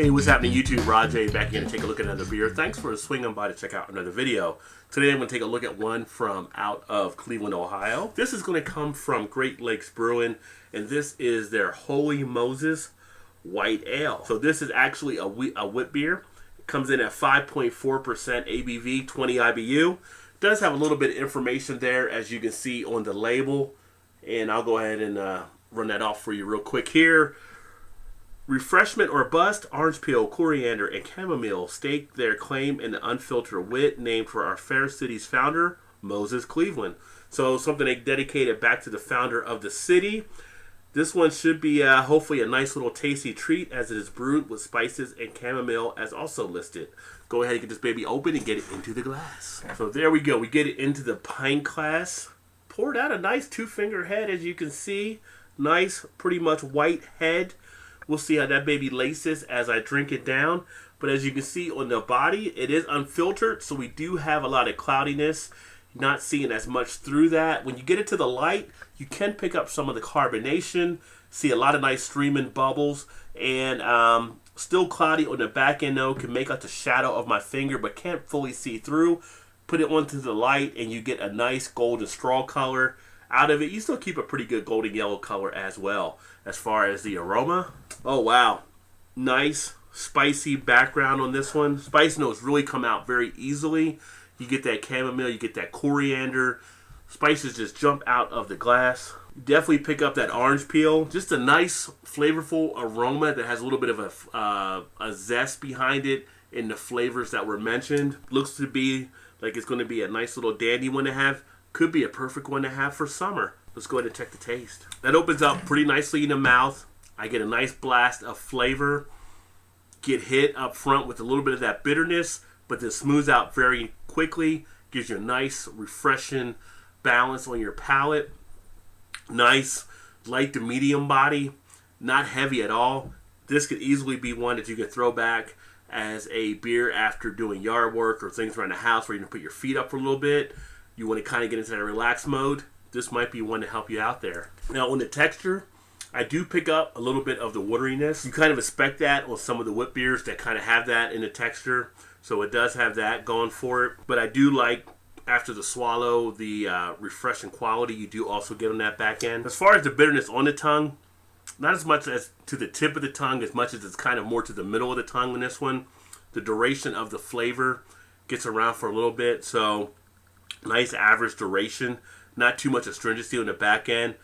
Hey, what's happening YouTube? Rod J back again to take a look at another beer. Thanks for swinging by to check out another video. Today I'm going to take a look at one from out of Cleveland, Ohio. This is going to come from Great Lakes Brewing, and this is their Holy Moses White Ale. So this is actually a wit beer. It comes in at 5.4% ABV, 20 IBU. It does have a little bit of information there, as you can see on the label, and I'll go ahead and run that off for you real quick here. Refreshment or bust, orange peel, coriander, and chamomile stake their claim in the unfiltered wit named for our fair city's founder, Moses Cleveland. So something they dedicated back to the founder of the city. This one should be hopefully a nice little tasty treat, as it is brewed with spices and chamomile as also listed. Go ahead and get this baby open and get it into the glass. So there we go. We get it into the pint glass. Poured out a nice 2-finger head, as you can see. Nice, pretty much white head. We'll see how that baby laces as I drink it down. But as you can see on the body, it is unfiltered, so we do have a lot of cloudiness. Not seeing as much through that. When you get it to the light, you can pick up some of the carbonation. See a lot of nice streaming bubbles. And still cloudy on the back end though. Can make out the shadow of my finger, but can't fully see through. Put it onto the light and you get a nice golden straw color out of it. You still keep a pretty good golden yellow color as well. As far as the aroma, oh wow, nice spicy background on this one. Spice notes really come out very easily. You get that chamomile, you get that coriander. Spices just jump out of the glass. You definitely pick up that orange peel. Just a nice flavorful aroma that has a little bit of a zest behind it in the flavors that were mentioned. Looks to be like it's going to be a nice little dandy one to have. Could be a perfect one to have for summer. Let's go ahead and check the taste. That opens up pretty nicely in the mouth. I get a nice blast of flavor. Get hit up front with a little bit of that bitterness, but then smooths out very quickly. Gives you a nice, refreshing balance on your palate. Nice, light to medium body. Not heavy at all. This could easily be one that you could throw back as a beer after doing yard work or things around the house where you can put your feet up for a little bit. You want to kind of get into that relaxed mode. This might be one to help you out there. Now on the texture, I do pick up a little bit of the wateriness. You kind of expect that on some of the wit beers that kind of have that in the texture. So it does have that going for it. But I do like, after the swallow, the refreshing quality you do also get on that back end. As far as the bitterness on the tongue, not as much as to the tip of the tongue, as much as it's kind of more to the middle of the tongue in this one. The duration of the flavor gets around for a little bit. So nice average duration. Not too much astringency on the back end.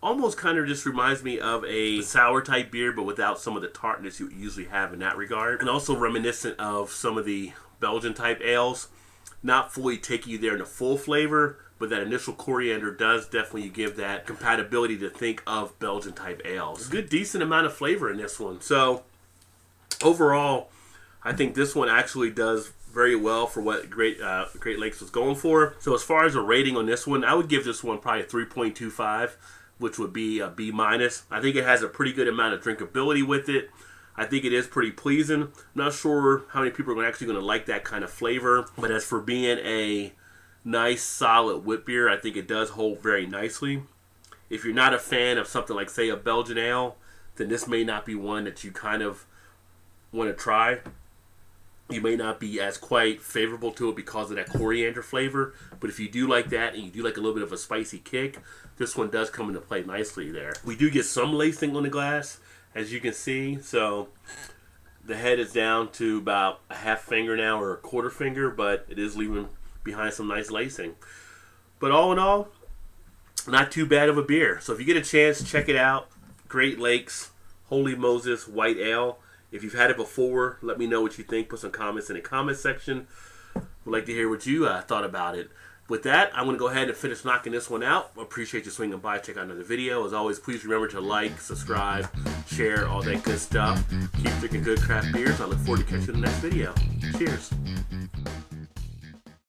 Almost kind of just reminds me of a sour type beer, but without some of the tartness you usually have in that regard. And also reminiscent of some of the Belgian type ales. Not fully taking you there in the full flavor, but that initial coriander does definitely give that compatibility to think of Belgian type ales. Good decent amount of flavor in this one. So overall, I think this one actually does very well for what Great Lakes was going for. So as far as a rating on this one, I would give this one probably a 3.25, which would be a B-. I think it has a pretty good amount of drinkability with it. I think it is pretty pleasing. I'm not sure how many people are actually going to like that kind of flavor, but as for being a nice solid wit beer, I think it does hold very nicely. If you're not a fan of something like, say, a Belgian ale, then this may not be one that you kind of want to try. You may not be as quite favorable to it because of that coriander flavor. But if you do like that and you do like a little bit of a spicy kick, this one does come into play nicely there. We do get some lacing on the glass, as you can see. So the head is down to about a half finger now, or a quarter finger, but it is leaving behind some nice lacing. But all in all, not too bad of a beer. So if you get a chance, check it out. Great Lakes Holy Moses White Ale. If you've had it before, let me know what you think. Put some comments in the comment section. Would like to hear what you thought about it. With that, I'm going to go ahead and finish knocking this one out. Appreciate you swinging by. Check out another video. As always, please remember to like, subscribe, share, all that good stuff. Keep drinking good craft beers. I look forward to catching you in the next video. Cheers.